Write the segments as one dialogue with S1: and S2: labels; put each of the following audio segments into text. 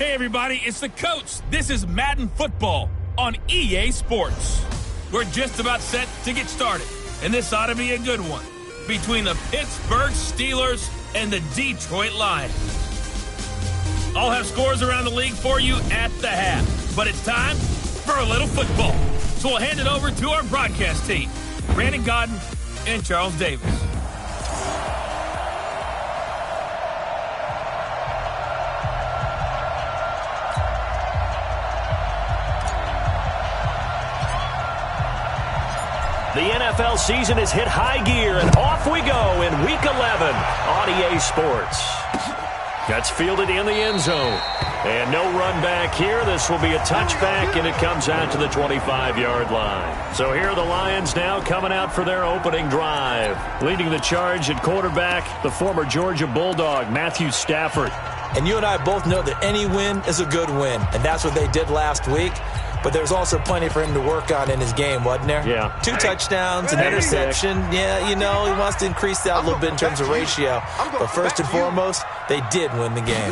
S1: Hey everybody, it's the coach. This is Madden Football on EA Sports. We're just about set to get started, and this ought to be a good one between the Pittsburgh Steelers and the Detroit Lions. I'll have scores around the league for you at the half, but it's time for a little football. So we'll hand it over to our broadcast team, Brandon Godden and Charles Davis.
S2: The NFL season has hit high gear, and off we go in Week 11 on EA Sports. That's fielded in the end zone. And no run back here. This will be a touchback, and it comes out to the 25-yard line. So here are the Lions now coming out for their opening drive. Leading the charge at quarterback, the former Georgia Bulldog, Matthew Stafford.
S3: And you and I both know that any win is a good win, and that's what they did last week. But there's also plenty for him to work on in his game, wasn't there?
S2: Yeah.
S3: 2 touchdowns, an interception. Yeah, you know, he wants to increase that a little bit in terms of ratio. But first and foremost, they did win the game.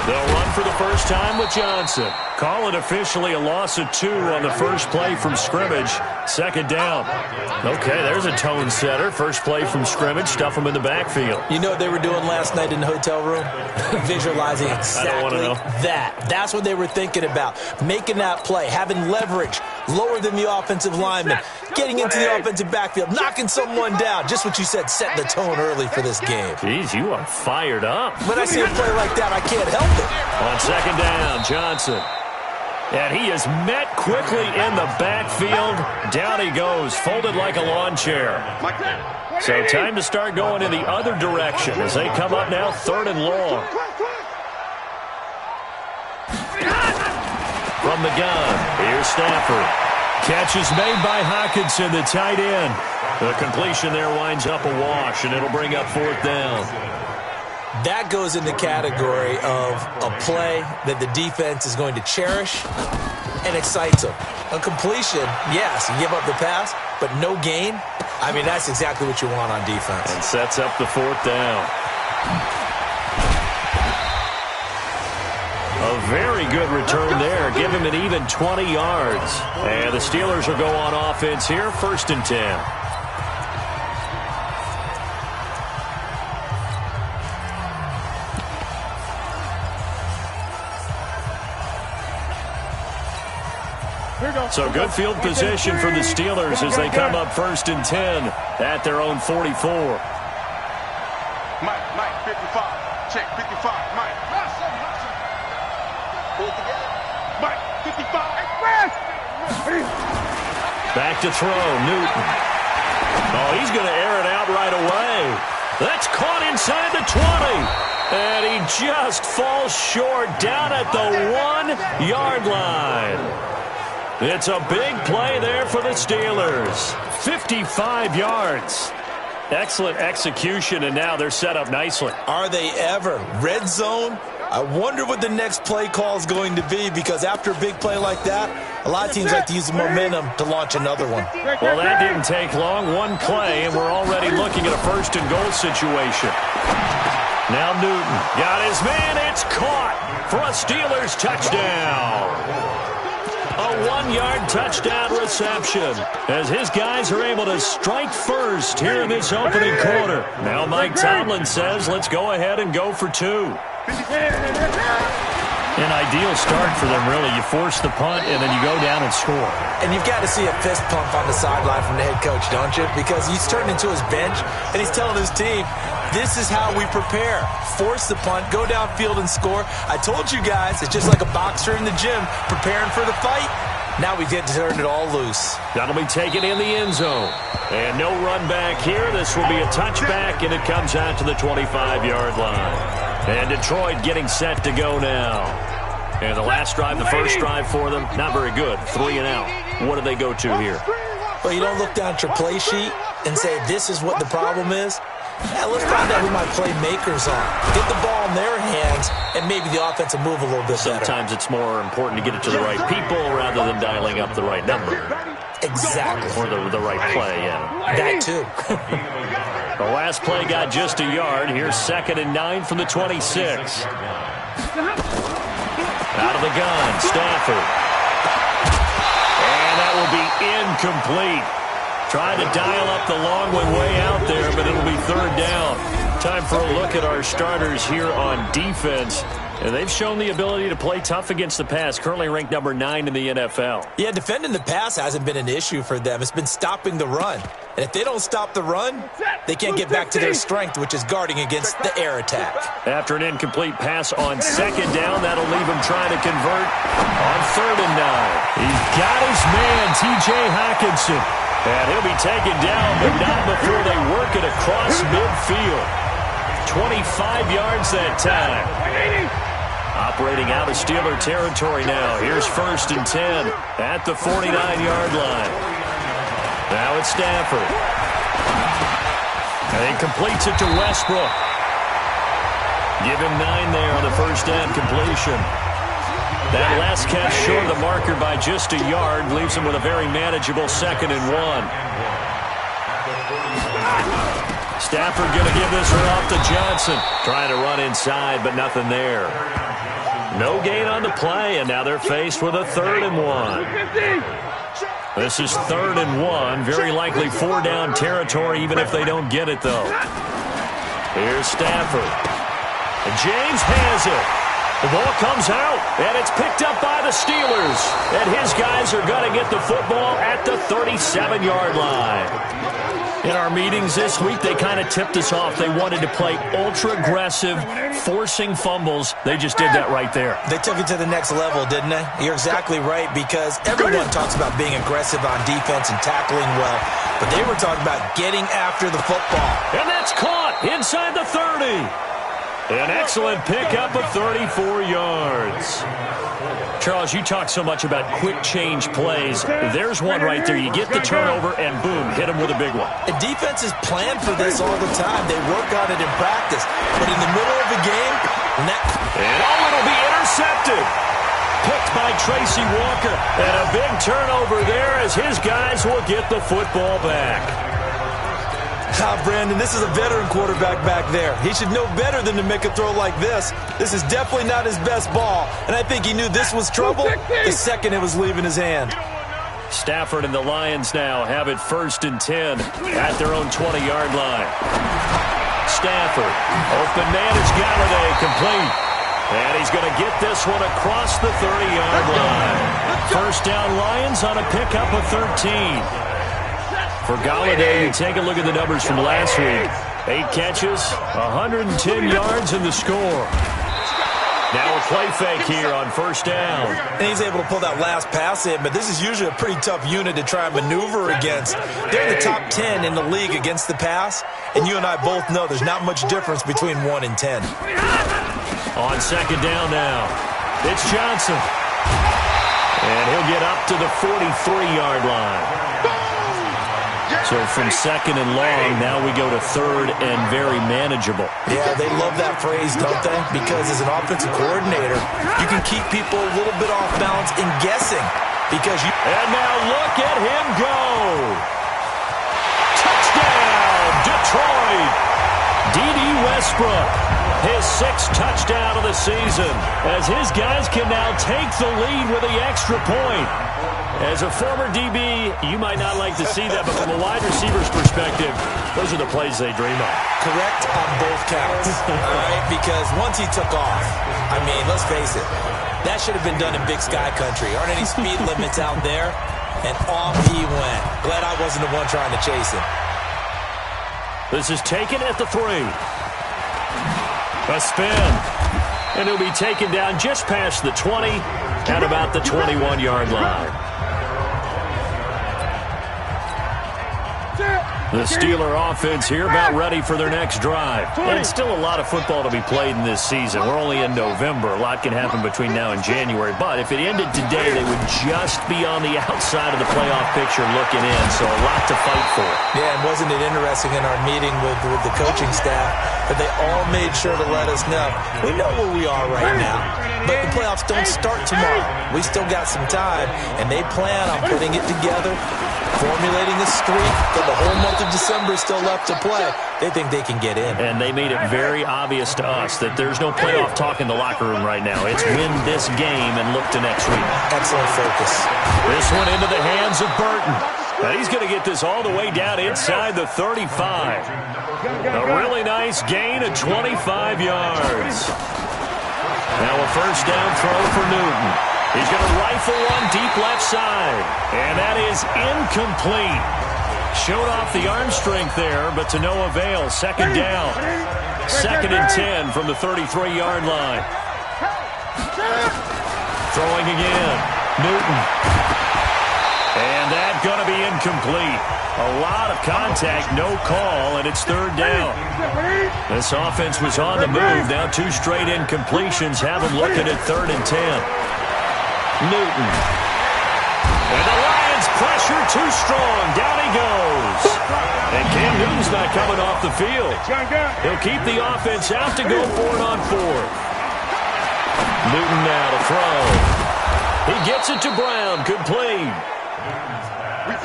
S2: They'll run for the first time with Johnson. Call it officially a loss of 2 on the first play from scrimmage. Second down. Okay, there's a tone setter. First play from scrimmage. Stuff them in the backfield.
S3: You know what they were doing last night in the hotel room? Visualizing exactly that. That's what they were thinking about. Making that play, having leverage, lower than the offensive lineman, getting into the offensive backfield, knocking someone down. Just what you said, setting the tone early for this game.
S2: Jeez, you are fired up.
S3: When I see a play like that, I can't help it.
S2: On second down, Johnson. And he is met quickly in the backfield. Down he goes, folded like a lawn chair. So time to start going in the other direction as they come up now, 3rd and long. From the gun, here's Stafford. Catch is made by Hockenson, the tight end. The completion there winds up a wash, and it'll bring up 4th down.
S3: That goes in the category of a play that the defense is going to cherish and excites them. A completion, yes, you give up the pass, but no gain. I mean, that's exactly what you want on defense.
S2: And sets up the 4th down. A very good return there. Give him an even 20 yards. And the Steelers will go on offense here, 1st and 10. So good field position for the Steelers as they come up 1st and 10 at their own 44.
S4: Mike, 55. Check, 55. Mike. Mike, 55.
S2: Back to throw, Newton. Oh, he's going to air it out right away. That's caught inside the 20. And he just falls short down at the 1-yard line. It's a big play there for the Steelers. 55 yards. Excellent execution, and now they're set up nicely.
S3: Are they ever? Red zone? I wonder what the next play call is going to be, because after a big play like that, a lot of teams like to use the momentum to launch another one.
S2: Well, that didn't take long. One play, and we're already looking at a 1st and goal situation. Now Newton got his man. It's caught for a Steelers touchdown. A 1-yard touchdown reception as his guys are able to strike first here in this opening quarter. Now Mike Tomlin says, let's go ahead and go for 2. An ideal start for them, really. You force the punt, and then you go down and score.
S3: And you've got to see a fist pump on the sideline from the head coach, don't you? Because he's turned into his bench, and he's telling his team, this is how we prepare. Force the punt, go downfield and score. I told you guys, it's just like a boxer in the gym preparing for the fight. Now we get to turn it all loose.
S2: That'll be taken in the end zone. And no run back here. This will be a touchback, and it comes out to the 25-yard line. And Detroit getting set to go now. And the last drive, the first drive for them, not very good. 3 and out. What do they go to here?
S3: Well, you don't look down at your play sheet and say, this is what the problem is. Yeah, let's find out who my playmakers are. Get the ball in their hands, and maybe the offense will move a little bit better.
S2: Sometimes it's more important to get it to the right people rather than dialing up the right number.
S3: Exactly.
S2: Or the right play, yeah.
S3: That too.
S2: The last play got just a yard. Here's 2nd and 9 from the 26. Out of the gun, Stafford. And that will be incomplete. Trying to dial up the long one way out there, but it'll be third down. Time for a look at our starters here on defense. And they've shown the ability to play tough against the pass, currently ranked number 9 in the NFL.
S3: Yeah, defending the pass hasn't been an issue for them. It's been stopping the run. And if they don't stop the run, they can't get back to their strength, which is guarding against the air attack.
S2: After an incomplete pass on second down, that'll leave him trying to convert on 3rd and 9. He's got his man, T.J. Hockenson. And he'll be taken down, but not before they work it across midfield. 25 yards that time. Operating out of Steeler territory now. Here's 1st and 10 at the 49-yard line. Now it's Stafford. And he completes it to Westbrook. Give him 9 there on the first down completion. That last catch short of the marker by just a yard leaves him with a very manageable 2nd and 1. Stafford going to give this one off to Johnson. Trying to run inside, but nothing there. No gain on the play, and now they're faced with a 3rd and 1. This is 3rd and 1. Very likely 4-down territory, even if they don't get it, though. Here's Stafford. And James has it. The ball comes out, and it's picked up by the Steelers. And his guys are going to get the football at the 37-yard line. In our meetings this week, they kind of tipped us off. They wanted to play ultra-aggressive, forcing fumbles. They just did that right there.
S3: They took it to the next level, didn't they? You're exactly right, because everyone talks about being aggressive on defense and tackling well, but they were talking about getting after the football.
S2: And that's caught inside the 30. An excellent pickup of 34 yards. Charles, you talk so much about quick change plays. There's one right there. You get the turnover, and boom, hit him with a big one.
S3: And defenses plan for this all the time. They work on it in practice. But in the middle of the game, and
S2: it'll be intercepted. Picked by Tracy Walker. And a big turnover there as his guys will get the football back.
S3: Brandon, this is a veteran quarterback back there. He should know better than to make a throw like this. This is definitely not his best ball, and I think he knew this was trouble the second it was leaving his hand.
S2: Stafford and the Lions now have it 1st and 10 at their own 20-yard line. Stafford, open man is Galladay, complete. And he's going to get this one across the 30-yard line. First down Lions on a pickup of 13. For Galladay, you take a look at the numbers from last week. 8 catches, 110 yards in the score. Now a play fake here on 1st down.
S3: And he's able to pull that last pass in, but this is usually a pretty tough unit to try and maneuver against. They're in the top 10 in the league against the pass, and you and I both know there's not much difference between 1 and 10.
S2: On 2nd down now, it's Johnson. And he'll get up to the 43-yard line. So from 2nd and long, now we go to 3rd and very manageable.
S3: Yeah, they love that phrase, don't they? Because as an offensive coordinator, you can keep people a little bit off balance in guessing.
S2: And now look at him go. Touchdown, Detroit. D.D. Westbrook, his 6th touchdown of the season, as his guys can now take the lead with the extra point. As a former DB, you might not like to see that, but from a wide receiver's perspective, those are the plays they dream of.
S3: Correct on both counts, all right? Because once he took off, I mean, let's face it, that should have been done in Big Sky Country. Aren't any speed limits out there? And off he went. Glad I wasn't the one trying to chase him.
S2: This is taken at the 3. A spin. And he'll be taken down just past the 20 at about the 21-yard line. The Steeler offense here about ready for their next drive. And it's still a lot of football to be played in this season. We're only in November. A lot can happen between now and January. But if it ended today, they would just be on the outside of the playoff picture looking in. So a lot to fight for.
S3: Yeah, and wasn't it interesting in our meeting with the coaching staff that they all made sure to let us know, we know where we are right now. But the playoffs don't start tomorrow. We still got some time, and they plan on putting it together formulating a streak, but the whole month of December is still left to play. They think they can get in.
S2: And they made it very obvious to us that there's no playoff talk in the locker room right now. It's win this game and look to next week.
S3: Excellent focus.
S2: This one into the hands of Burton. And he's going to get this all the way down inside the 35. A really nice gain of 25 yards. Now a first down throw for Newton. He's going to rifle one deep left side. And that is incomplete. Showed off the arm strength there, but to no avail. Second down. 2nd and 10 from the 33-yard line. Throwing again. Newton. And that's going to be incomplete. A lot of contact, no call, and it's 3rd down. This offense was on the move. Now 2 straight incompletions have them looking at 3rd and 10. Newton. And the Lions pressure too strong. Down he goes. And Cam Newton's not coming off the field. He'll keep the offense out to go for it on 4th. Newton now to throw. He gets it to Brown. Complete.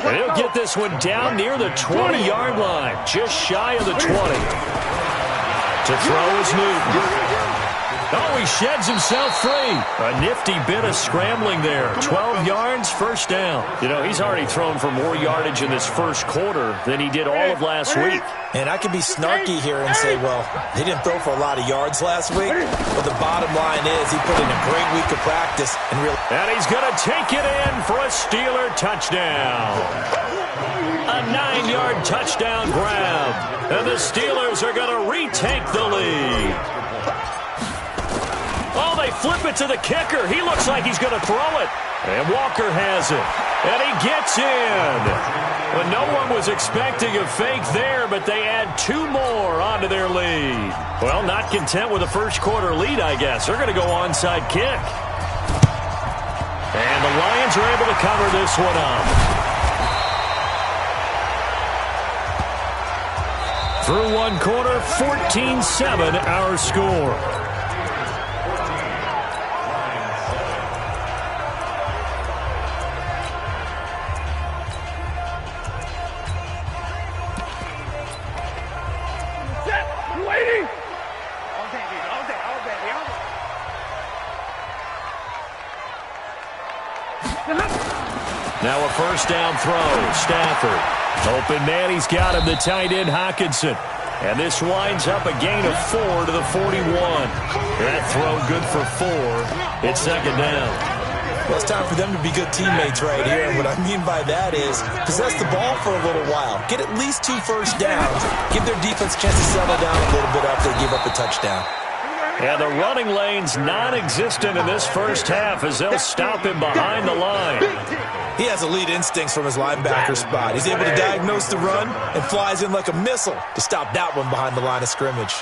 S2: And he'll get this one down near the 20-yard line. Just shy of the 20. To throw is Newton. Oh, he sheds himself free. A nifty bit of scrambling there. 12 yards, first down. You know, he's already thrown for more yardage in this first quarter than he did all of last week.
S3: And I could be snarky here and say, well, he didn't throw for a lot of yards last week. But the bottom line is he put in a great week of practice.
S2: And he's going to take it in for a Steeler touchdown. A 9-yard touchdown grab. And the Steelers are going to retake the lead. Oh, they flip it to the kicker. He looks like he's going to throw it. And Walker has it. And he gets in. Well, no one was expecting a fake there, but they add 2 more onto their lead. Well, not content with a first quarter lead, I guess. They're going to go onside kick. And the Lions are able to cover this one up. Through 1 quarter, 14-7 our score. Now a first down throw. Stafford. Open man, he's got him, the tight end Hockenson. And this winds up a gain of 4 to the 41. That throw good for 4. It's 2nd down.
S3: Well, it's time for them to be good teammates right here. And what I mean by that is possess the ball for a little while. Get at least 2 first downs. Give their defense a chance to settle down a little bit after they give up a touchdown.
S2: And the running lane's non-existent in this first half as they'll stop him behind the line.
S3: He has elite instincts from his linebacker spot. He's able to diagnose the run and flies in like a missile to stop that one behind the line of scrimmage.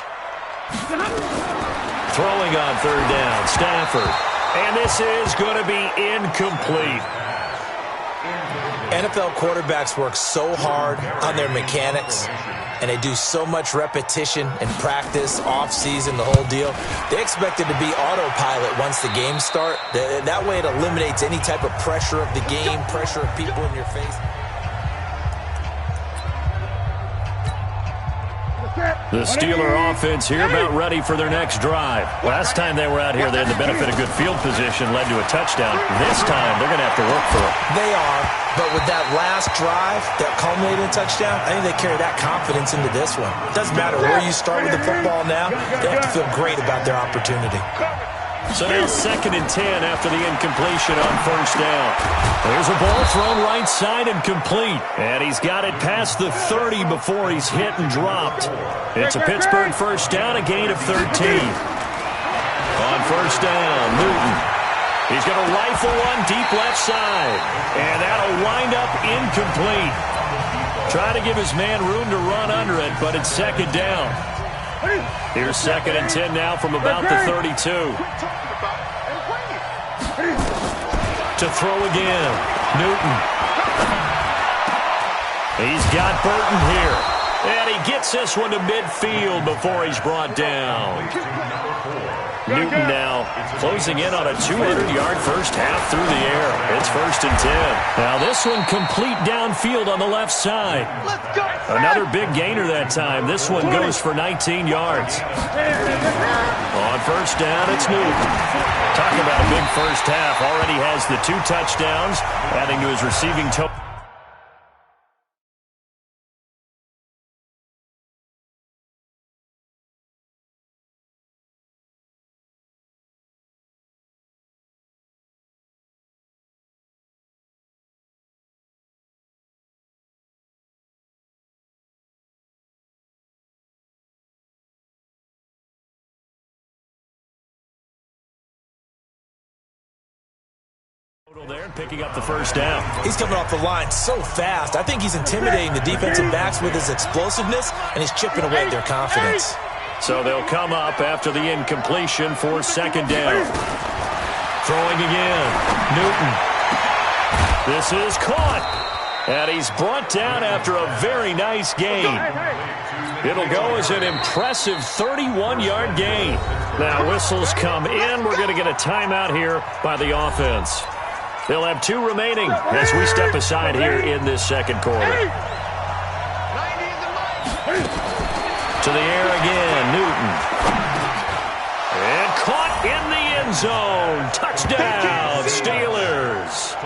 S2: Throwing on 3rd down, Stafford. And this is going to be incomplete.
S3: NFL quarterbacks work so hard on their mechanics, and they do so much repetition and practice, off-season, the whole deal. They expect it to be autopilot once the games start. That way it eliminates any type of pressure of the game, pressure of people in your face.
S2: The Steeler offense here about ready for their next drive. Last time they were out here, they had the benefit of good field position, led to a touchdown. This time, they're going to have to work for it.
S3: They are, but with that last drive that culminated in a touchdown, I think they carry that confidence into this one. It doesn't matter where you start with the football now. They have to feel great about their opportunity.
S2: So now 2nd and 10 after the incompletion on first down. There's a ball thrown right side and complete. And he's got it past the 30 before he's hit and dropped. It's a Pittsburgh first down, a gain of 13. On first down, Newton. He's going to rifle one deep left side. And that'll wind up incomplete. Try to give his man room to run under it, but it's 2nd down. Here's 2nd and 10 now from about the 32. To throw again, Newton. He's got Burton here. And he gets this one to midfield before he's brought down. Newton now closing in on a 200-yard first half through the air. It's 1st and 10. Now this one complete downfield on the left side. Another big gainer that time. This one goes for 19 yards. On first down, it's Newton. Talk about a big first half. Already has the 2 touchdowns, adding to his receiving total. There, picking up the first down.
S3: He's coming off the line so fast. I think he's intimidating the defensive backs with his explosiveness, and he's chipping away at their confidence.
S2: So they'll come up after the incompletion for 2nd down. Throwing again. Newton. This is caught. And he's brought down after a very nice gain. It'll go as an impressive 31-yard gain. Now whistles come in. We're going to get a timeout here by the offense. They'll have 2 remaining as we step aside here in this 2nd quarter. To the air again, Newton. And caught in the end zone. Touchdown, Steelers.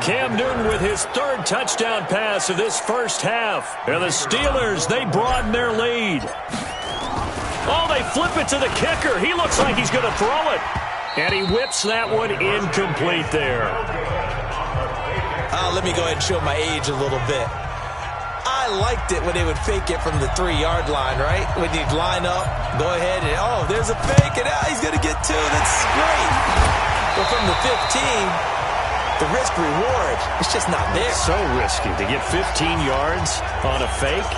S2: Cam Newton with his 3rd touchdown pass of this first half. And the Steelers, they broaden their lead. Oh, they flip it to the kicker. He looks like he's going to throw it. And he whips that one incomplete there.
S3: Let me go ahead and show my age a little bit. I liked it when they would fake it from the 3-yard line, right? When you'd line up, go ahead and, oh, there's a fake, and he's going to get 2. That's great. But from the 15, the risk-reward, it's just not there.
S2: So risky to get 15 yards on a fake.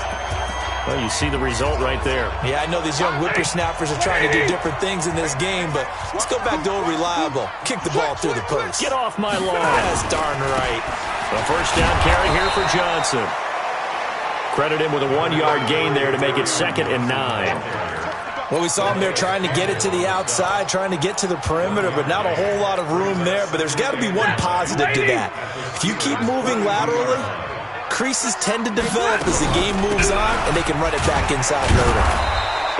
S2: Well, you see the result right there.
S3: Yeah, I know these young whippersnappers are trying to do different things in this game, but let's go back to old reliable. Kick the ball through the post.
S2: Get off my lawn.
S3: That's darn right.
S2: A first down carry here for Johnson. Credit him with a 1-yard gain there to make it 2nd and 9.
S3: Well, we saw him there trying to get it to the outside, trying to get to the perimeter, but not a whole lot of room there. But there's got to be one positive to that. If you keep moving laterally, creases tend to develop as the game moves on, and they can run it back inside later.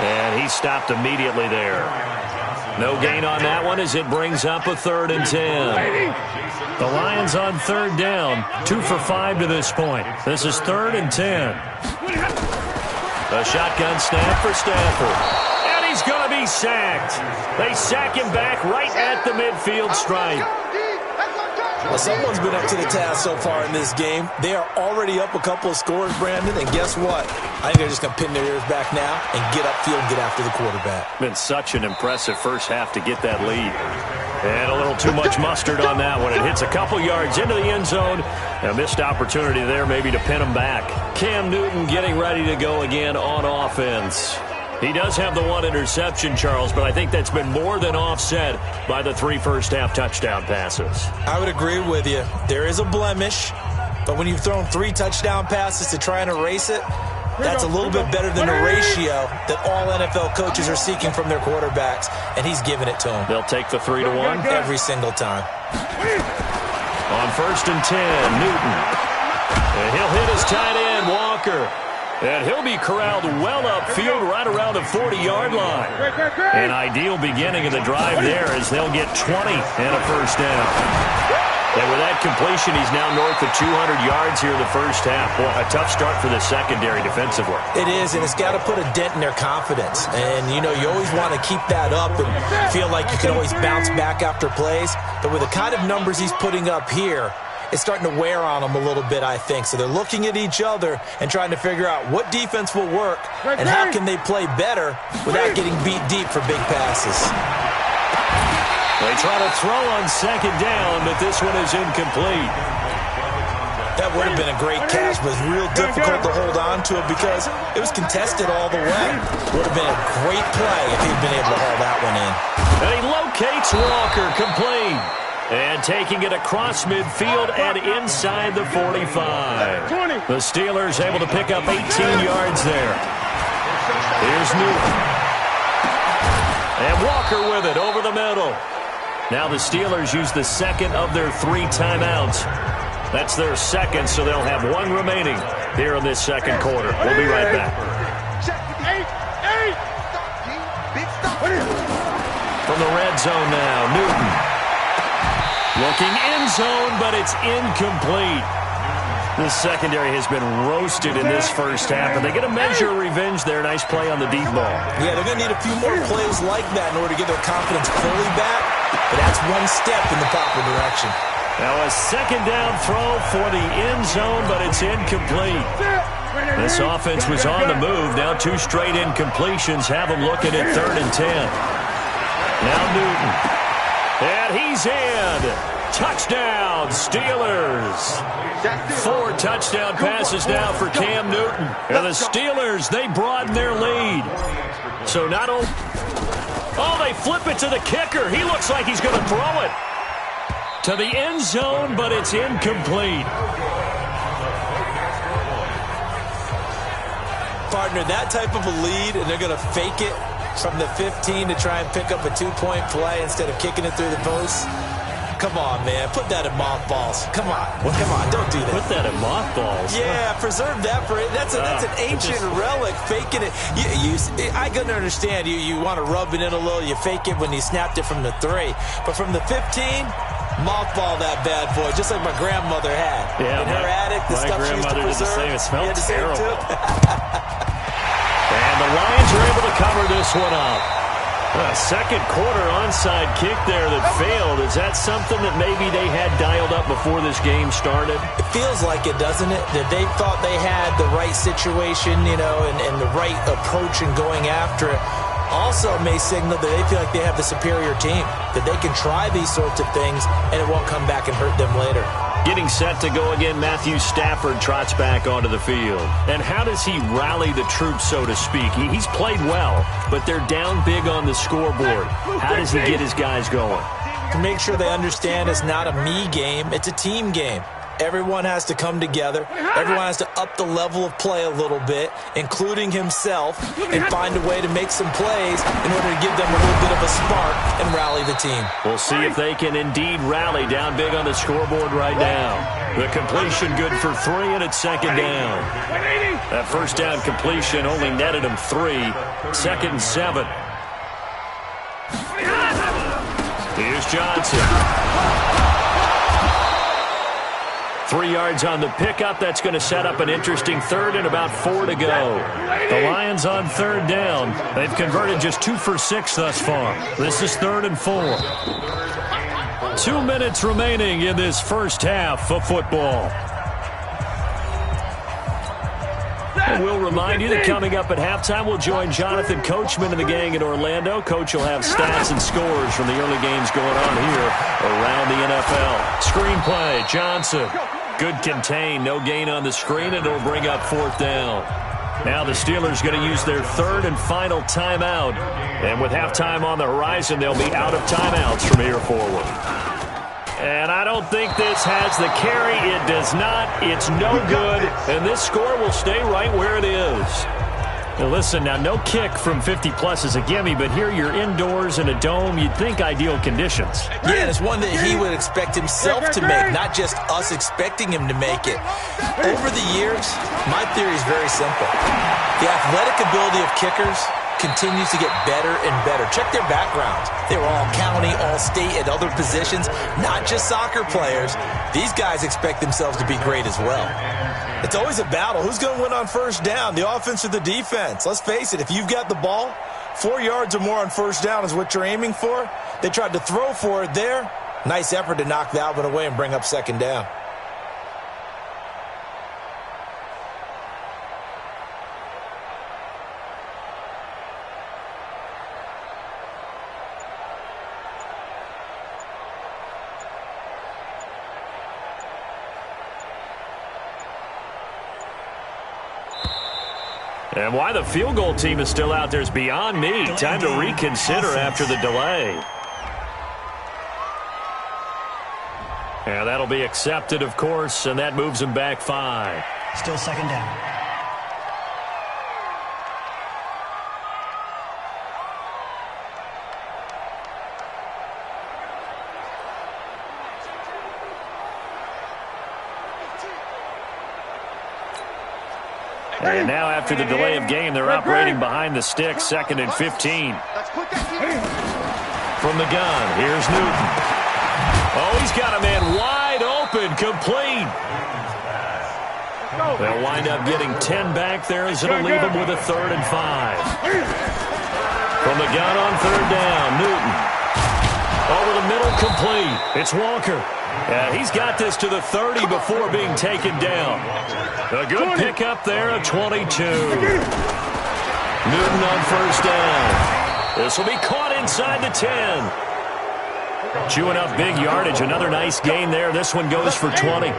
S2: And he stopped immediately there. No gain on that one as it brings up a 3rd and 10. The Lions on 3rd down, 2 for 5 to this point. This is 3rd and 10. A shotgun snap for Stafford. And he's going to be sacked. They sack him back right at the midfield stripe.
S3: Well, someone's been up to the task so far in this game. They are already up a couple of scores, Brandon, and guess what? I think they're just going to pin their ears back now and get upfield and get after the quarterback.
S2: Been such an impressive first half to get that lead. And a little too much mustard on that one. It hits a couple yards into the end zone. A missed opportunity there maybe to pin them back. Cam Newton getting ready to go again on offense. He does have the 1 interception, Charles, but I think that's been more than offset by the 3 first-half touchdown passes.
S3: I would agree with you. There is a blemish, but when you've thrown 3 touchdown passes to try and erase it, that's a little bit better than the ratio that all NFL coaches are seeking from their quarterbacks, and he's giving it to them.
S2: They'll take the 3-1
S3: every single time.
S2: On 1st and 10, Newton. And he'll hit his tight end, Walker. And he'll be corralled well upfield right around the 40-yard line. An ideal beginning of the drive there as they'll get 20 and a first down. And with that completion, he's now north of 200 yards here in the first half. Boy, a tough start for the secondary defensively.
S3: It is, and it's got to put a dent in their confidence. And, you know, you always want to keep that up and feel like you can always bounce back after plays. But with the kind of numbers he's putting up here, it's starting to wear on them a little bit, I think. So they're looking at each other and trying to figure out what defense will work and how can they play better without getting beat deep for big passes.
S2: They try to throw on 2nd down, but this one is incomplete.
S3: That would have been a great catch, but it's real difficult to hold on to it because it was contested all the way. Would have been a great play if he'd been able to haul that one in.
S2: And he locates Walker, complete. And taking it across midfield and inside the 45. The Steelers able to pick up 18 yards there. Here's Newton. And Walker with it over the middle. Now the Steelers use the second of their 3 timeouts. That's their second, so they'll have 1 remaining here in this second quarter. We'll be right back. From the red zone now, Newton. Looking end zone, but it's incomplete. This secondary has been roasted in this first half, and they get a measure of revenge there. Nice play on the deep ball.
S3: Yeah, they're going to need a few more plays like that in order to get their confidence fully back, but that's one step in the proper direction.
S2: Now a second down throw for the end zone, but it's incomplete. This offense was on the move. Now 2 straight incompletions have them looking at 3rd and 10. Now Newton. And he's in. Touchdown, Steelers. 4 touchdown passes now for Cam Newton. And the Steelers, they broaden their lead. So not only... Oh, they flip it to the kicker. He looks like he's going to throw it to the end zone, but it's incomplete.
S3: Partner, that type of a lead, and they're going to fake it from the 15 to try and pick up a 2-point play instead of kicking it through the post. Come on, man. Put that in mothballs. Come on. Well, come on. Don't do that.
S2: Put that in mothballs.
S3: Yeah, preserve that for it. That's an ancient relic. Faking it. I couldn't understand. You want to rub it in a little. You fake it when you snapped it from the 3. But from the 15, mothball that bad boy, just like my grandmother had.
S2: Yeah,
S3: in her attic, the stuff she used to preserve.
S2: It smelled terrible. And the Lions are able to cover this one up. A second quarter onside kick there that failed. Is that something that maybe they had dialed up before this game started?
S3: It feels like it, doesn't it? That they thought they had the right situation, and the right approach in going after it. Also may signal that they feel like they have the superior team, that they can try these sorts of things, and it won't come back and hurt them later.
S2: Getting set to go again, Matthew Stafford trots back onto the field. And how does he rally the troops, so to speak? He's played well, but they're down big on the scoreboard. How does he get his guys going?
S3: To make sure they understand it's not a me game, it's a team game. Everyone has to come together. Everyone has to up the level of play a little bit, including himself, and find a way to make some plays in order to give them a little bit of a spark and rally the team.
S2: We'll see if they can indeed rally down big on the scoreboard right now. The completion good for 3, and it's second down. That first down completion only netted him 3. 2nd and 7. Here's Johnson. 3 yards on the pickup. That's going to set up an interesting 3rd and about 4 to go. The Lions on 3rd down. They've converted just 2 for 6 thus far. This is 3rd and 4. 2 minutes remaining in this first half of football. And we'll remind you that coming up at halftime, we'll join Jonathan Coachman and the gang in Orlando. Coach will have stats and scores from the early games going on here around the NFL. Screenplay, Johnson. Good contain, no gain on the screen, and it'll bring up 4th down. Now the Steelers going to use their 3rd and final timeout. And with halftime on the horizon, they'll be out of timeouts from here forward. And I don't think this has the carry. It does not. It's no good. And this score will stay right where it is. Now listen, now no kick from 50-plus is a gimme, but here you're indoors in a dome. You'd think ideal conditions.
S3: Yeah, and it's one that he would expect himself to make, not just us expecting him to make it. Over the years, my theory is very simple. The athletic ability of kickers continues to get better and better. Check their backgrounds. They were all county, all state, at other positions, not just soccer players. These guys expect themselves to be great as well. It's always a battle. Who's going to win on first down, the offense or the defense? Let's face it, if you've got the ball, 4 yards or more on first down is what you're aiming for. They tried to throw for it there. Nice effort to knock that one away and bring up second down.
S2: And why the field goal team is still out there is beyond me. Time to reconsider after the delay. And that'll be accepted, of course, and that moves him back 5.
S5: Still second down.
S2: And now after the delay of game, they're operating behind the stick, 2nd and 15. From the gun, here's Newton. Oh, he's got a man wide open, complete. They'll wind up getting 10 back there as it'll leave them with a 3rd and 5. From the gun on 3rd down, Newton. Over the middle, complete. It's Walker. He's got this to the 30 before being taken down. A good pickup there at 22. Newton on 1st down. This will be caught inside the 10. Chewing up big yardage. Another nice gain there. This one goes for 20.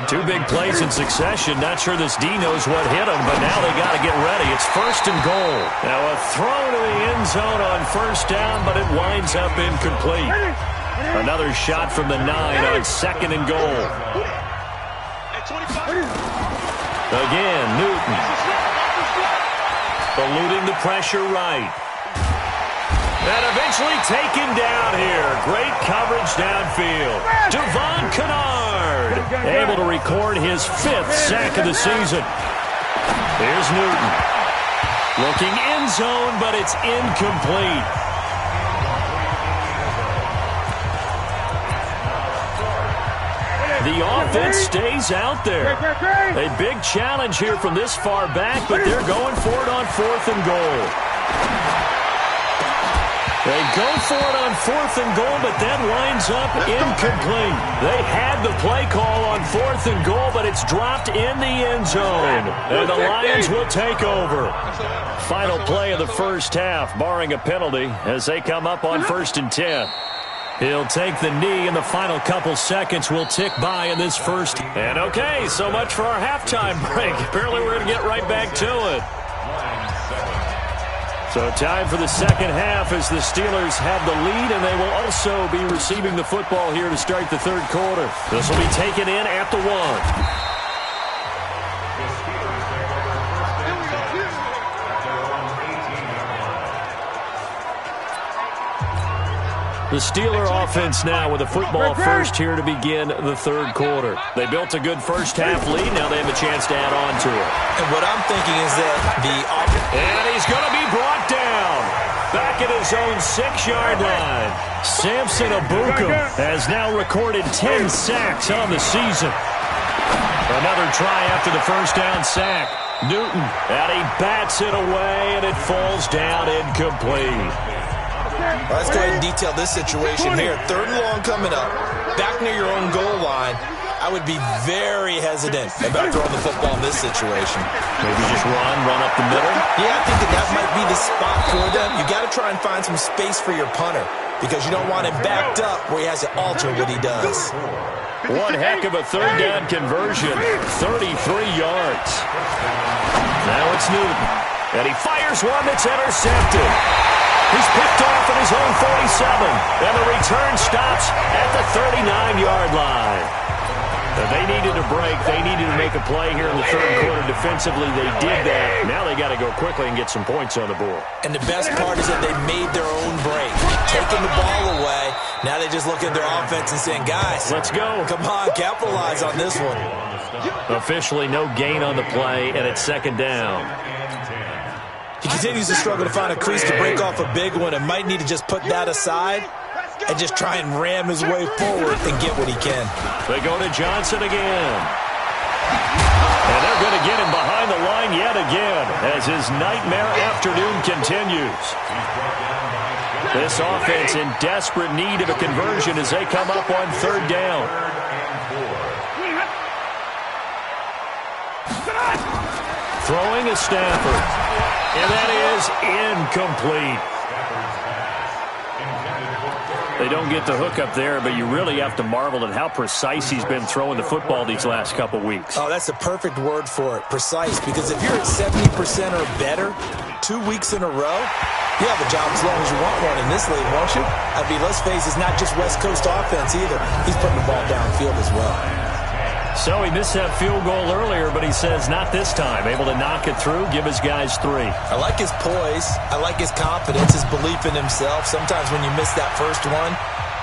S2: 2 big plays in succession. Not sure this D knows what hit him, but now they got to get ready. It's 1st and goal. Now a throw to the end zone on 1st down, but it winds up incomplete. Another shot from the 9 on 2nd and goal. Again, Newton. Eluding the pressure right. And eventually taken down here. Great coverage downfield. Devon Kennard able to record his 5th sack of the season. Here's Newton. Looking end zone, but it's incomplete. The offense stays out there. A big challenge here from this far back, but they're going for it on 4th and goal. They go for it on 4th and goal, but that winds up incomplete. They had the play call on 4th and goal, but it's dropped in the end zone. And the Lions will take over. Final play of the first half, barring a penalty, as they come up on 1st and 10. He'll take the knee, and the final couple seconds will tick by in this first. And okay, so much for our halftime break. Apparently we're going to get right back to it. So time for the second half as the Steelers have the lead, and they will also be receiving the football here to start the 3rd quarter. This will be taken in at the 1. The Steeler offense now with the football first here to begin the 3rd quarter. They built a good first half lead. Now they have a chance to add on to it.
S3: And what I'm thinking is that
S2: And he's going to be brought down. Back at his own 6-yard line. Samson Ebukam has now recorded 10 sacks on the season. Another try after the first down sack. Newton, and he bats it away, and it falls down incomplete.
S3: Well, let's go ahead and detail this situation here. 3rd and long coming up. Back near your own goal line. I would be very hesitant about throwing the football in this situation.
S2: Maybe just run up the middle?
S3: Yeah, I think that might be the spot for them. You got to try and find some space for your punter because you don't want him backed up where he has to alter what he does.
S2: One heck of a 3rd down conversion. 33 yards. Now it's Newton. And he fires one that's intercepted. He's picked off at his own 47. And the return stops at the 39-yard line. They needed a break. They needed to make a play here in the 3rd quarter. Defensively, they did that. Now they got to go quickly and get some points on the board.
S3: And the best part is that they made their own break. Taking the ball away. Now they just look at their offense and saying, guys,
S2: let's go.
S3: Come on, capitalize on this one.
S2: Officially no gain on the play, and it's 2nd down.
S3: He continues to struggle to find a crease to break off a big one and might need to just put that aside and just try and ram his way forward and get what he can.
S2: They go to Johnson again. And they're going to get him behind the line yet again as his nightmare afternoon continues. This offense in desperate need of a conversion as they come up on 3rd down. Throwing is Stafford. And that is incomplete. They don't get the hook up there, but you really have to marvel at how precise he's been throwing the football these last couple weeks.
S3: Oh, that's the perfect word for it, precise, because if you're at 70% or better 2 weeks in a row, You have a job as long as you want one in this league, won't you? I mean, let's face it, it's not just West Coast offense either. He's putting the ball downfield as well.
S2: So he missed that field goal earlier, but he says not this time. Able to knock it through, give his guys 3.
S3: I like his poise. I like his confidence, his belief in himself. Sometimes when you miss that first one,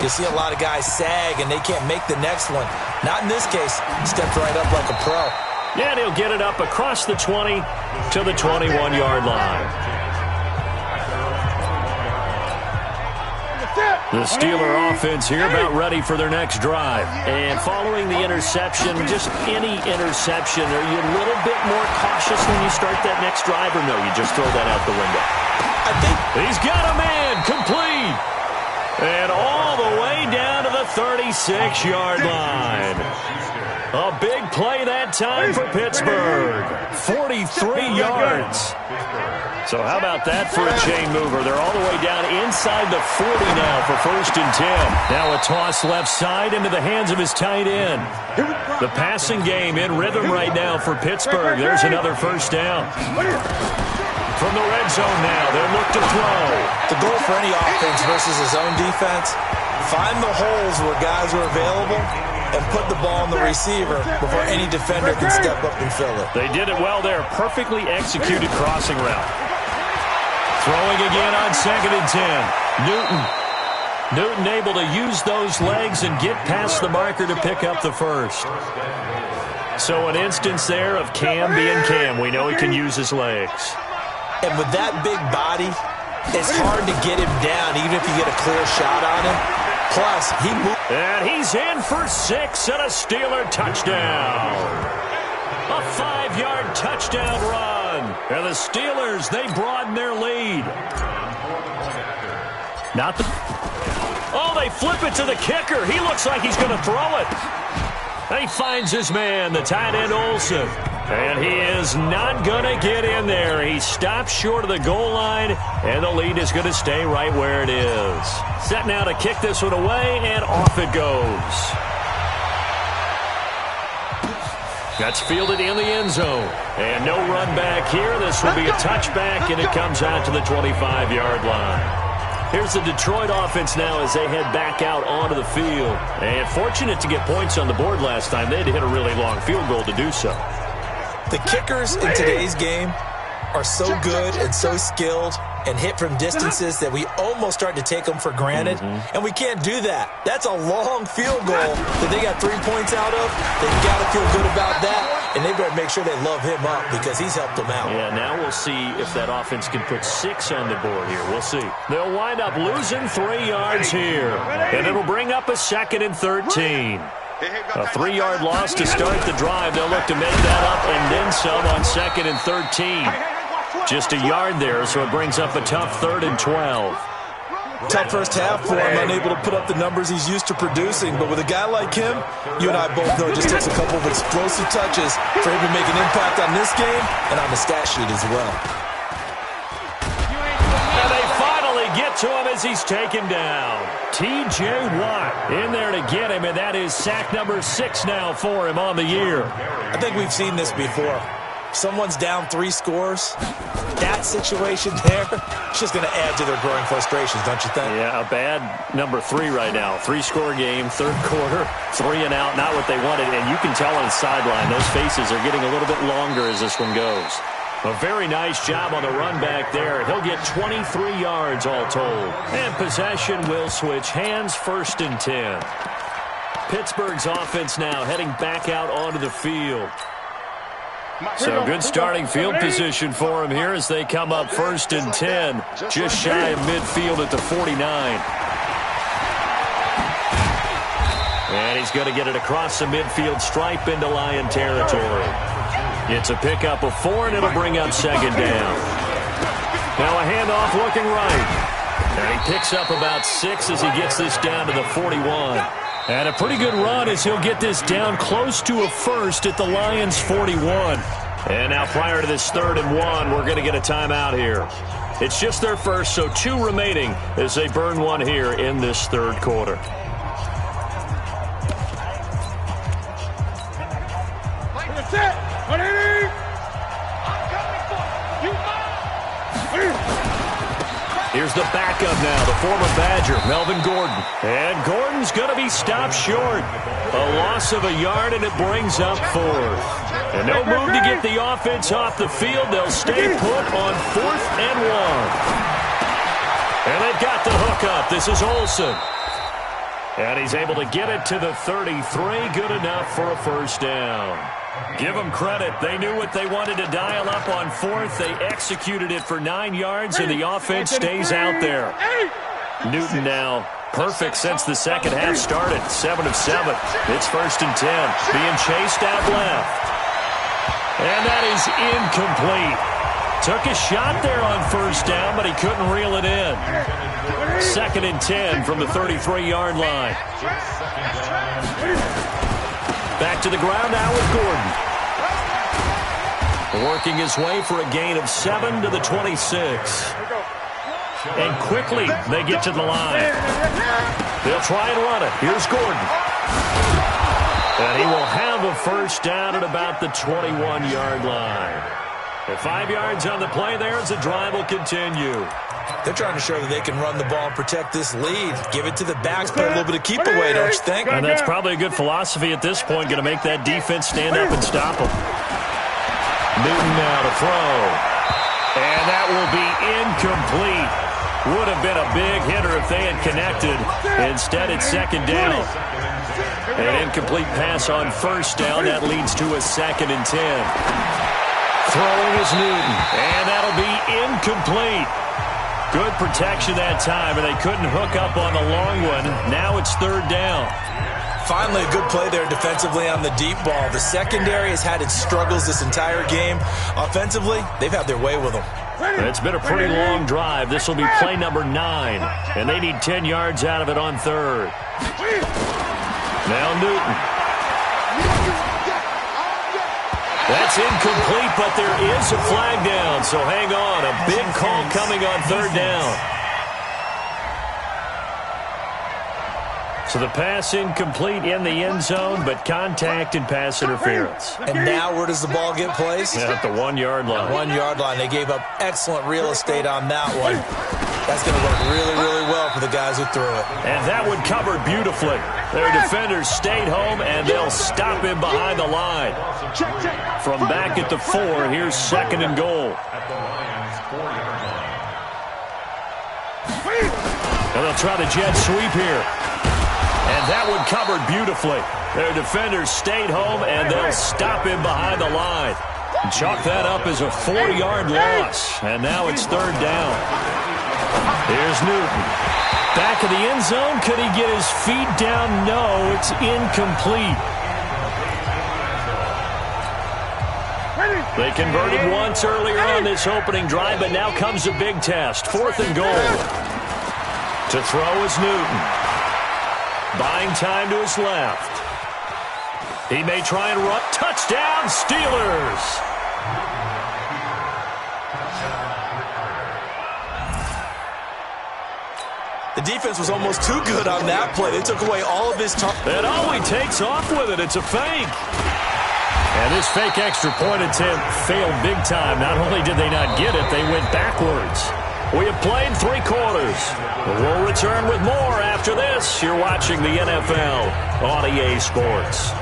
S3: you see a lot of guys sag and they can't make the next one. Not in this case. He stepped right up like a pro.
S2: Yeah, and he'll get it up across the 20 to the 21-yard line. The Steeler offense here about ready for their next drive. And following the interception, just any interception, are you a little bit more cautious when you start that next drive, or no, you just throw that out the window?
S3: I think
S2: he's got a man complete. And all the way down to the 36-yard line. A big play that time for Pittsburgh. 43 yards. So how about that for a chain mover? They're all the way down inside the 40 now for 1st and 10. Now a toss left side into the hands of his tight end. The passing game in rhythm right now for Pittsburgh. There's another 1st down. From the red zone now, they'll look to throw.
S3: The goal for any offense versus his own defense, find the holes where guys are available and put the ball on the receiver before any defender can step up and fill it.
S2: They did it well there. Perfectly executed crossing route. Throwing again on 2nd and 10. Newton able to use those legs and get past the marker to pick up the 1st. So an instance there of Cam being Cam. We know he can use his legs.
S3: And with that big body, it's hard to get him down even if you get a clear shot on him. Plus, he moved.
S2: And he's in for 6 and a Steeler touchdown. A 5-yard touchdown run. And the Steelers, they broaden their lead. Oh, they flip it to the kicker. He looks like he's going to throw it. And he finds his man, the tight end Olsen. And he is not going to get in there. He stops short of the goal line, and the lead is going to stay right where it is. Set now to kick this one away, and off it goes. That's fielded in the end zone. And no run back here. This will be a touchback, and it comes out to the 25-yard line. Here's the Detroit offense now as they head back out onto the field. And fortunate to get points on the board last time. They had to hit a really long field goal to do so.
S3: The kickers in today's game are so good and so skilled and hit from distances that we almost start to take them for granted. And we can't do that. That's a long field goal that they got 3 points out of. They've got to feel good about that, and they better make sure they love him up because he's helped them out.
S2: Yeah, now we'll see if that offense can put 6 on the board here. We'll see. They'll wind up losing 3 yards here, and it'll bring up a 2nd and 13. A 3-yard loss to start the drive. They'll look to make that up and then some on 2nd and 13. Just a yard there, so it brings up a tough 3rd and 12.
S3: Tough first half for him, unable to put up the numbers he's used to producing. But with a guy like him, you and I both know it just takes a couple of explosive touches for him to make an impact on this game and on the stat sheet as well.
S2: And they finally get to him as he's taken down. T.J. Watt in there to get him, and that is sack number 6 now for him on the year.
S3: I think we've seen this before. Someone's down 3 scores. That situation there, it's just going to add to their growing frustrations, don't you think?
S2: Yeah, a bad number 3 right now. 3-score game, 3rd quarter, 3 and out, not what they wanted. And you can tell on the sideline, those faces are getting a little bit longer as this one goes. A very nice job on the run back there. He'll get 23 yards all told. And possession will switch hands, 1st and 10. Pittsburgh's offense now heading back out onto the field. So good starting field position for him here as they come up 1st and 10. Just shy of midfield at the 49. And he's going to get it across the midfield stripe into Lion territory. It's a pickup of 4, and it'll bring up 2nd down. Now a handoff looking right. And he picks up about 6 as he gets this down to the 41. And a pretty good run as he'll get this down close to a 1st at the Lions' 41. And now prior to this 3rd and 1, we're going to get a timeout here. It's just their first, so 2 remaining as they burn 1 here in this 3rd quarter. is the backup now, the former Badger, Melvin Gordon. And Gordon's going to be stopped short. A loss of a yard, and it brings up 4th. And no move to get the offense off the field. They'll stay put on 4th and 1. And they've got the hook up. This is Olsen. And he's able to get it to the 33. Good enough for a first down. Give them credit. They knew what they wanted to dial up on 4th. They executed it for 9 yards, and the offense stays out there. Newton now perfect since the second half started. 7 of 7. It's 1st and 10. Being chased out left. And that is incomplete. Took a shot there on first down, but he couldn't reel it in. 2nd and 10 from the 33-yard line. Back to the ground now with Gordon. Working his way for a gain of 7 to the 26. And quickly they get to the line. They'll try and run it. Here's Gordon. And he will have a first down at about the 21-yard line. And 5 yards on the play there as the drive will continue.
S3: They're trying to show that they can run the ball and protect this lead. Give it to the backs, play a little bit of keep away, don't you think?
S2: And that's probably a good philosophy at this point, going to make that defense stand up and stop them. Newton now to throw. And that will be incomplete. Would have been a big hitter if they had connected. Instead, it's 2nd down. An incomplete pass on first down. That leads to a 2nd and 10. Throwing is Newton. And that'll be incomplete. Good protection that time, and they couldn't hook up on the long one. Now it's 3rd down.
S3: Finally, a good play there defensively on the deep ball. The secondary has had its struggles this entire game. Offensively, they've had their way with them.
S2: It's been a pretty long drive. This will be play number 9, and they need 10 yards out of it on 3rd. Now Newton. That's incomplete, but there is a flag down, so hang on. A big call coming on 3rd down. So the pass incomplete in the end zone, but contact and pass interference.
S3: And now where does the ball get placed?
S2: At the 1-yard line.
S3: 1-yard line. They gave up excellent real estate on that one. That's going to work really, really well for the guys who threw it.
S2: And that one covered beautifully. Their defenders stayed home, and they'll stop him behind the line. From back at the 4, here's 2nd and goal. And they'll try the jet sweep here. And that one covered beautifully. Their defenders stayed home, and they'll stop him behind the line. Chalk that up as a 4-yard loss. And now it's 3rd down. Here's Newton. Back of the end zone. Could he get his feet down? No, it's incomplete. They converted once earlier on this opening drive, but now comes a big test. 4th and goal. To throw is Newton. Buying time to his left. He may try and run. Touchdown, Steelers!
S3: The defense was almost too good on that play. They took away all of his time.
S2: And he takes off with it. It's a fake. And this fake extra point attempt failed big time. Not only did they not get it, they went backwards. We have played 3 quarters. We'll return with more after this. You're watching the NFL on EA Sports.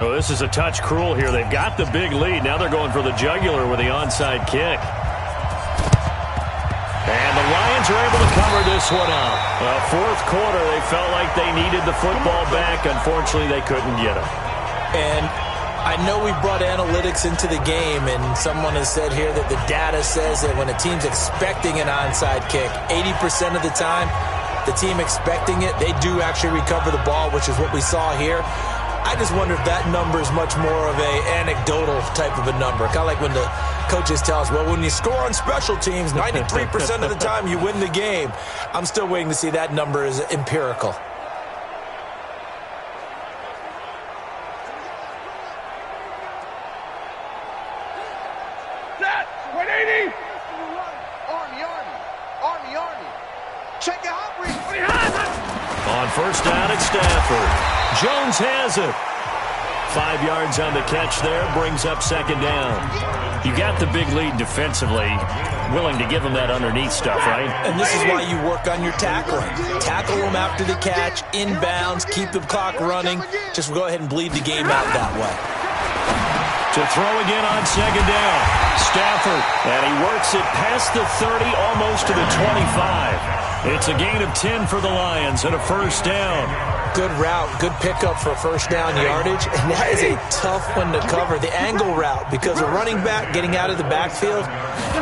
S2: Oh, this is a touch cruel here. They've got the big lead. Now they're going for the jugular with the onside kick. And the Lions are able to cover this one up. 4th quarter, they felt like they needed the football back. Unfortunately, they couldn't get it.
S3: And I know we brought analytics into the game, and someone has said here that the data says that when a team's expecting an onside kick, 80% of the time, the team expecting it, they do actually recover the ball, which is what we saw here. I just wonder if that number is much more of a anecdotal type of a number. Kind of like when the coaches tell us, well, when you score on special teams, 93% of the time you win the game. I'm still waiting to see that number is empirical.
S4: Set. 180. Army.
S2: On first down, it's Stafford. Jones has it. 5 yards on the catch there, brings up second down. You got the big lead defensively, willing to give them that underneath stuff, right?
S3: And this is why you work on your tackling. Tackle them after the catch, inbounds, keep the clock running. Just go ahead and bleed the game out that way.
S2: To throw again on second down. Stafford, and he works it past the 30, almost to the 25. It's a gain of 10 for the Lions and a first down.
S3: Good route, good pickup for first down yardage, and that is a tough one to cover, the angle route, because a running back getting out of the backfield,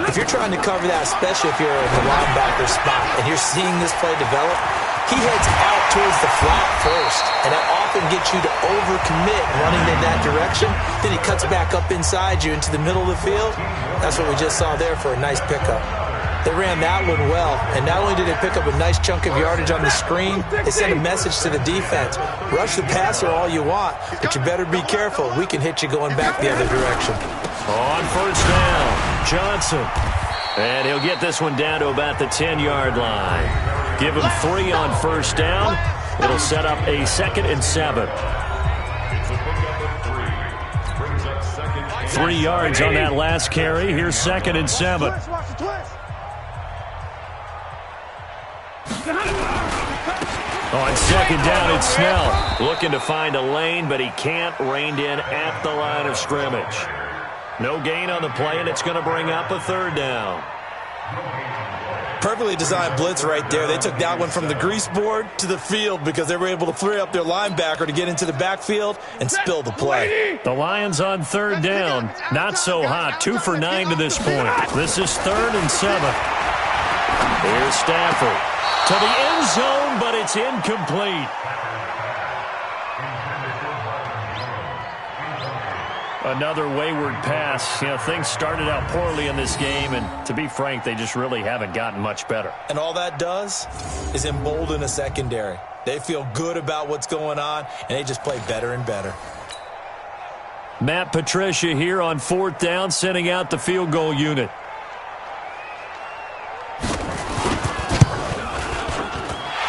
S3: if you're trying to cover that, especially if you're in the linebacker spot and you're seeing this play develop, he heads out towards the flat first, and that often gets you to overcommit running in that direction. Then he cuts back up inside you into the middle of the field. That's what we just saw there for a nice pickup. They ran that one well, and not only did they pick up a nice chunk of yardage on the screen, they sent a message to the defense. Rush the passer all you want, but you better be careful. We can hit you going back the other direction.
S2: On first down, Johnson. And he'll get this one down to about the 10-yard line. Give him 3 on first down. It'll set up a 2nd and 7. 3 yards on that last carry. Here's 2nd and 7. On second down, it's Snell. Looking to find a lane, but he can't. Reined in at the line of scrimmage. No gain on the play, and it's going to bring up a 3rd down.
S3: Perfectly designed blitz right there. They took that one from the grease board to the field because they were able to free up their linebacker to get into the backfield and spill the play.
S2: The Lions on 3rd down. Not so hot. 2 for 9 to this point. This is 3rd and 7. Here's Stafford. To the end zone, but it's incomplete. Another wayward pass. You know, things started out poorly in this game, and to be frank, they just really haven't gotten much better.
S3: And all that does is embolden a secondary. They feel good about what's going on, and they just play better and better.
S2: Matt Patricia here on 4th down, sending out the field goal unit.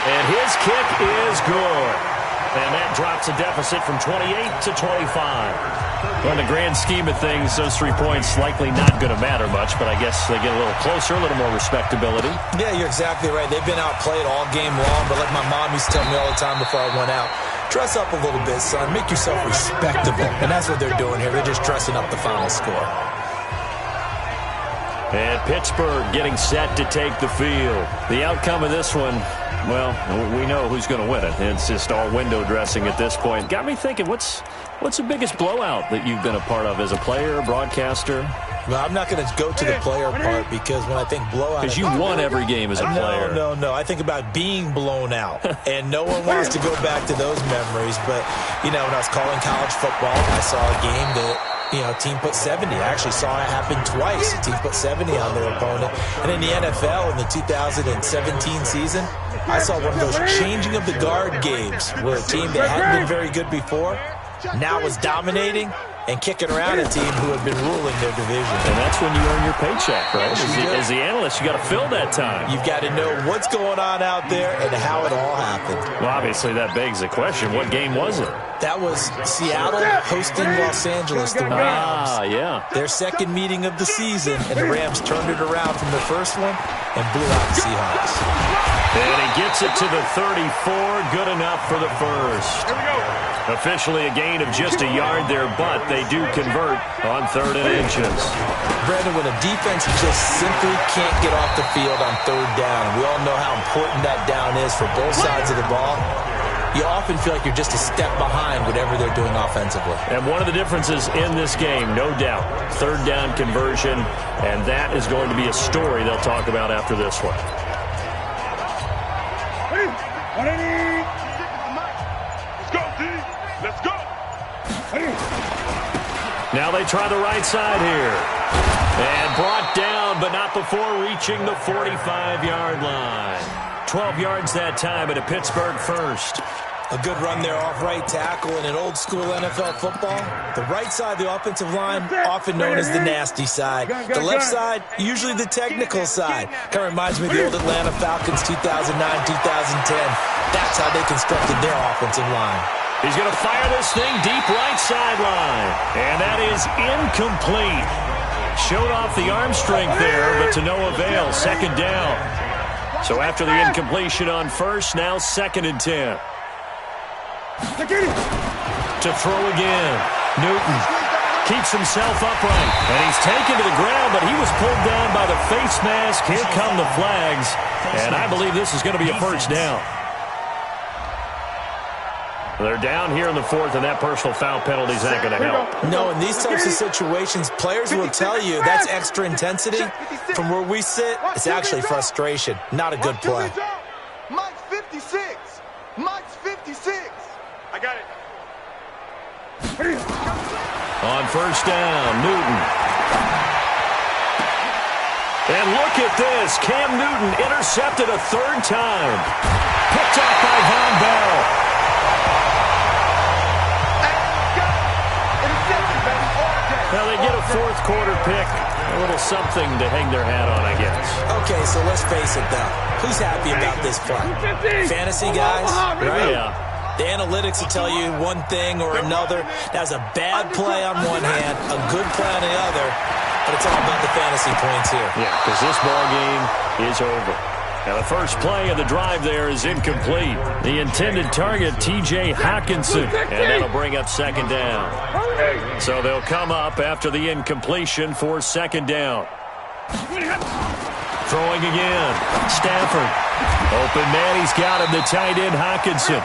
S2: And his kick is good. And that drops a deficit from 28 to 25. Well, in the grand scheme of things, those 3 points likely not going to matter much, but I guess they get a little closer, a little more respectability.
S3: Yeah, you're exactly right. They've been outplayed all game long, but like my mom used to tell me all the time before I went out, dress up a little bit, son. Make yourself respectable. And that's what they're doing here. They're just dressing up the final score.
S2: And Pittsburgh getting set to take the field. The outcome of this one, well, we know who's going to win it. It's just all window dressing at this point. Got me thinking, what's the biggest blowout that you've been a part of as a player, broadcaster?
S3: Well, I'm not going to go to the player part because when I think blowout...
S2: Because you won every game as a player.
S3: No. I think about being blown out. And no one wants to go back to those memories. But, you know, when I was calling college football, I saw a game that... You know, a team put 70. I actually saw it happen twice. A team put 70 on their opponent. And in the NFL, in the 2017 season, I saw one of those changing of the guard games where a team that hadn't been very good before now was dominating and kicking around a team who had been ruling their division.
S2: And that's when you earn your paycheck, right? As the analyst, you got to fill that time.
S3: You've got to know what's going on out there and how it all happened.
S2: Well, obviously, that begs the question, what game was it?
S3: That was Seattle hosting Los Angeles, the Rams.
S2: Yeah.
S3: Their second meeting of the season, and the Rams turned it around from the first one and blew out the Seahawks.
S2: And he gets it to the 34, good enough for the first.
S4: Here we go.
S2: Officially a gain of just a yard there, but they do convert on 3rd and inches.
S3: Brandon, when a defense just simply can't get off the field on 3rd down, we all know how important that down is for both sides of the ball. You often feel like you're just a step behind whatever they're doing offensively.
S2: And one of the differences in this game, no doubt, 3rd down conversion, and that is going to be a story they'll talk about after this one.
S4: Let's go.
S2: Now they try the right side here. And brought down, but not before reaching the 45-yard line. 12 yards that time at a Pittsburgh first.
S3: A good run there off right tackle in an old-school NFL football. The right side of the offensive line, often known as the nasty side. The left side, usually the technical side. Kind of reminds me of the old Atlanta Falcons 2009-2010. That's how they constructed their offensive line.
S2: He's going to fire this thing deep right sideline. And that is incomplete. Showed off the arm strength there, but to no avail. Second down. So after the incompletion on first, now 2nd and 10. To throw again. Newton keeps himself upright. And he's taken to the ground, but he was pulled down by the face mask. Here come the flags. And I believe this is going to be a first down. They're down here in the 4th, and that personal foul penalty is not going to help.
S3: No, in these types of situations, players will tell you that's extra intensity. From where we sit, it's actually frustration. Not a good play.
S4: Mike's 56. Mike's 56. I got it.
S2: On first down, Newton. And look at this. Cam Newton intercepted a 3rd time. Picked up by Von Bell. Well, they get a 4th quarter pick. A little something to hang their hat on, I guess.
S3: Okay, so let's face it, though. Who's happy about this play? Fantasy guys, right?
S2: Yeah.
S3: The analytics will tell you one thing or another. That's a bad play on one hand, a good play on the other, but it's all about the fantasy points here.
S2: Yeah, because this ball game is over. Now, the first play of the drive there is incomplete. The intended target, T.J. Hockenson, and that'll bring up 2nd down. So they'll come up after the incompletion for 2nd down. Throwing again. Stafford. Open man, he's got him, the tight end, Hockenson.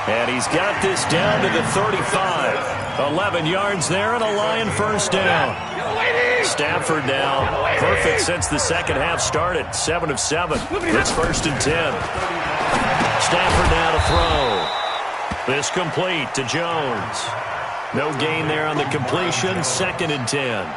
S2: And he's got this down to the 35. 11 yards there and a Lion first down. Stafford now perfect since the second half started. 7 of 7. It's 1st and 10. Stafford now to throw. This complete to Jones. No gain there on the completion. 2nd and 10.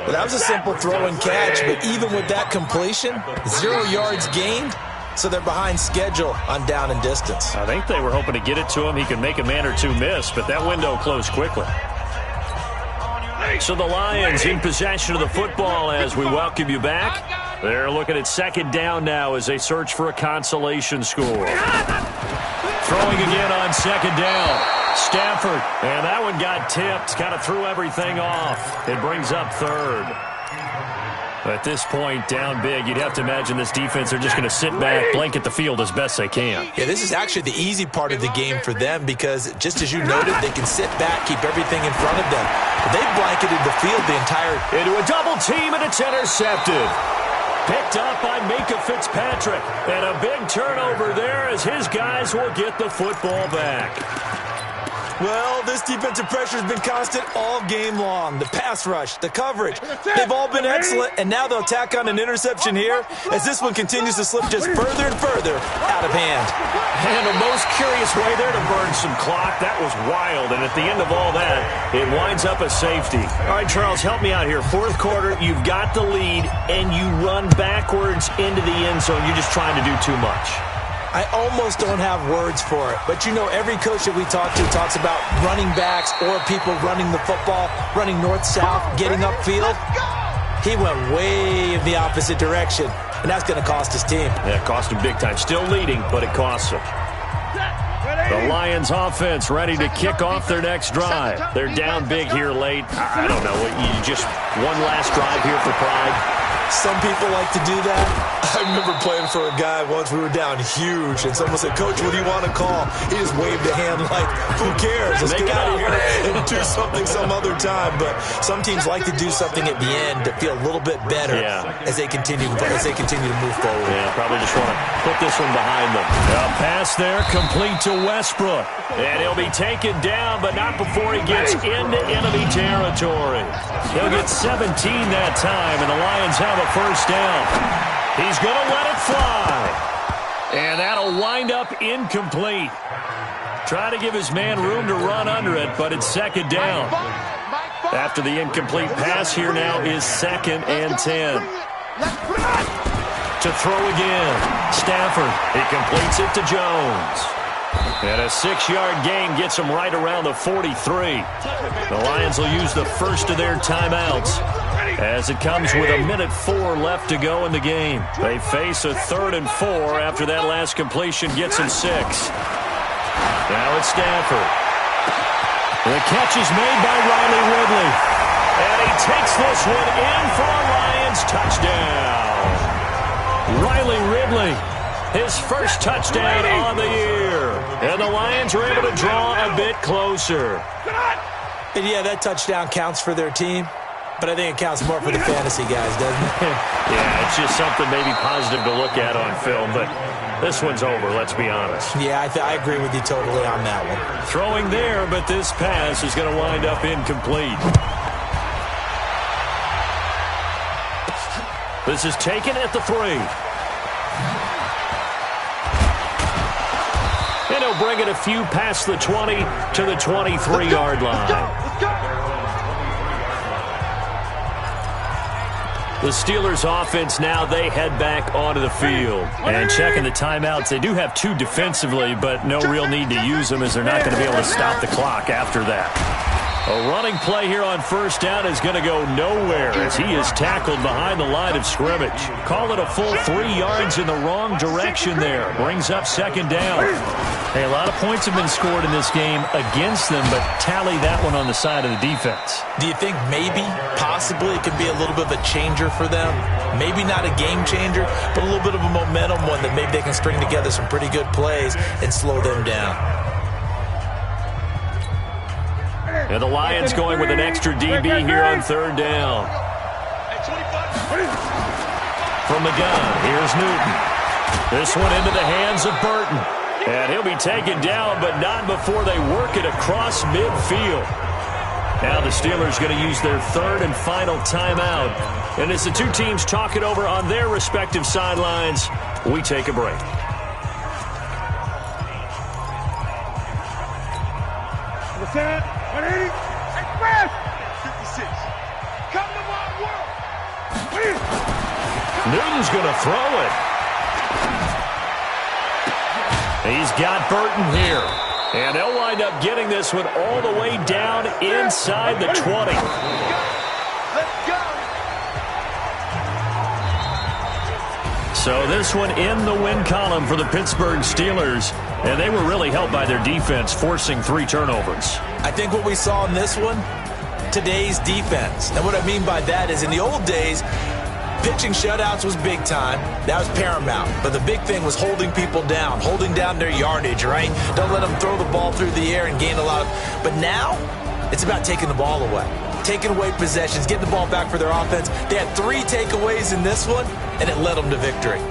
S3: Well, that was a simple throw and catch, but even with that completion, 0 yards gained. So they're behind schedule on down and distance.
S2: I think they were hoping to get it to him. He could make a man or two miss, but that window closed quickly. So the Lions in possession of the football as we welcome you back. They're looking at 2nd down now as they search for a consolation score. Throwing again on 2nd down. Stafford, and that one got tipped. Kind of threw everything off. It brings up 3rd. At this point, down big, you'd have to imagine this defense, they're just going to sit back, blanket the field as best they can.
S3: Yeah, this is actually the easy part of the game for them because, just as you noted, they can sit back, keep everything in front of them. But they've blanketed the field the entire...
S2: Into a double team, and it's intercepted. Picked up by Minkah Fitzpatrick. And a big turnover there as his guys will get the football back.
S3: Well, this defensive pressure has been constant all game long. The pass rush, the coverage, they've all been excellent, and now they'll tack on an interception here as this one continues to slip just further and further out of hand.
S2: And a most curious way there to burn some clock. That was wild, and at the end of all that, it winds up a safety. All right, Charles, help me out here. 4th quarter, you've got the lead, and you run backwards into the end zone. You're just trying to do too much.
S3: I almost don't have words for it. But, you know, every coach that we talk to talks about running backs or people running the football, running north-south, getting upfield. He went way in the opposite direction, and that's going to cost his team.
S2: Yeah, it cost him big time. Still leading, but it costs him. The Lions offense ready to kick off their next drive. They're down big here late. I don't know. You just one last drive here for pride.
S3: Some people like to do that. I remember playing for a guy once. We were down huge, and someone said, "Coach, what do you want to call?" He just waved a hand like, "Who cares? Let's get out of here and do something some other time." But some teams like to do something at the end to feel a little bit better as they continue to move forward.
S2: Yeah, probably just want to put this one behind them. A pass there, complete to Westbrook, and he'll be taken down, but not before he gets into enemy territory. He'll get 17 that time, and the Lions have a first down. He's going to let it fly. And that'll wind up incomplete. Try to give his man room to run under it, but it's 2nd down. After the incomplete pass, here now is 2nd and 10. To throw again. Stafford. He completes it to Jones. And a 6-yard gain gets them right around the 43. The Lions will use the first of their timeouts as it comes with 1:04 left to go in the game. They face a 3rd and 4 after that last completion gets them 6. Now it's Stafford. The catch is made by Riley Ridley. And he takes this one in for a Lions touchdown. Riley Ridley, his first touchdown on the year. And the Lions are able to draw a bit closer.
S3: And yeah, that touchdown counts for their team, but I think it counts more for the fantasy guys, doesn't it?
S2: Yeah, it's just something maybe positive to look at on film, but this one's over, let's be honest.
S3: Yeah, I agree with you totally on that one.
S2: Throwing there, but this pass is going to wind up incomplete. This is taken at the 3. And he'll bring it a few past the 20 to the 23-yard line.
S4: Let's go.
S2: The Steelers offense now, they head back onto the field. And checking the timeouts, they do have 2 defensively, but no real need to use them as they're not going to be able to stop the clock after that. A running play here on first down is going to go nowhere as he is tackled behind the line of scrimmage. Call it a full 3 yards in the wrong direction there. Brings up 2nd down.
S5: Hey, a lot of points have been scored in this game against them, but tally that one on the side of the defense.
S3: Do you think maybe, possibly, it could be a little bit of a changer for them? Maybe not a game changer, but a little bit of a momentum one that maybe they can string together some pretty good plays and slow them down.
S2: And the Lions going with an extra DB here on 3rd down. From the gun, here's Newton. This one into the hands of Burton. And he'll be taken down, but not before they work it across midfield. Now the Steelers going to use their 3rd and final timeout. And as the 2 teams talk it over on their respective sidelines, we take a break.
S4: Set. 180. Express. 56. Come to my world.
S2: Newton's going to throw it. He's got Burton here. And they'll wind up getting this one all the way down inside the 20.
S4: Let's go.
S2: So this one in the win column for the Pittsburgh Steelers. And they were really helped by their defense, forcing 3 turnovers.
S3: I think what we saw in this one, today's defense. And what I mean by that is in the old days, pitching shutouts was big time. That was paramount. But the big thing was holding people down, holding down their yardage, right? Don't let them throw the ball through the air and gain a lot of... But now, it's about taking the ball away. Taking away possessions, getting the ball back for their offense. They had 3 takeaways in this one, and it led them to victory.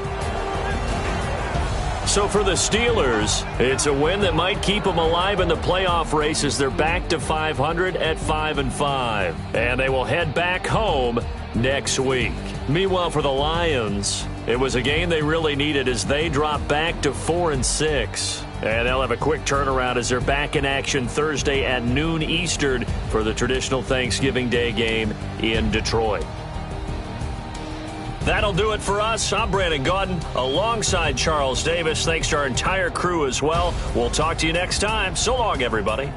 S2: So for the Steelers, it's a win that might keep them alive in the playoff race as they're back to 500 at 5-5. And they will head back home next week. Meanwhile, for the Lions, it was a game they really needed as they drop back to 4-6. And they'll have a quick turnaround as they're back in action Thursday at noon Eastern for the traditional Thanksgiving Day game in Detroit. That'll do it for us. I'm Brandon Gaudin alongside Charles Davis. Thanks to our entire crew as well. We'll talk to you next time. So long, everybody.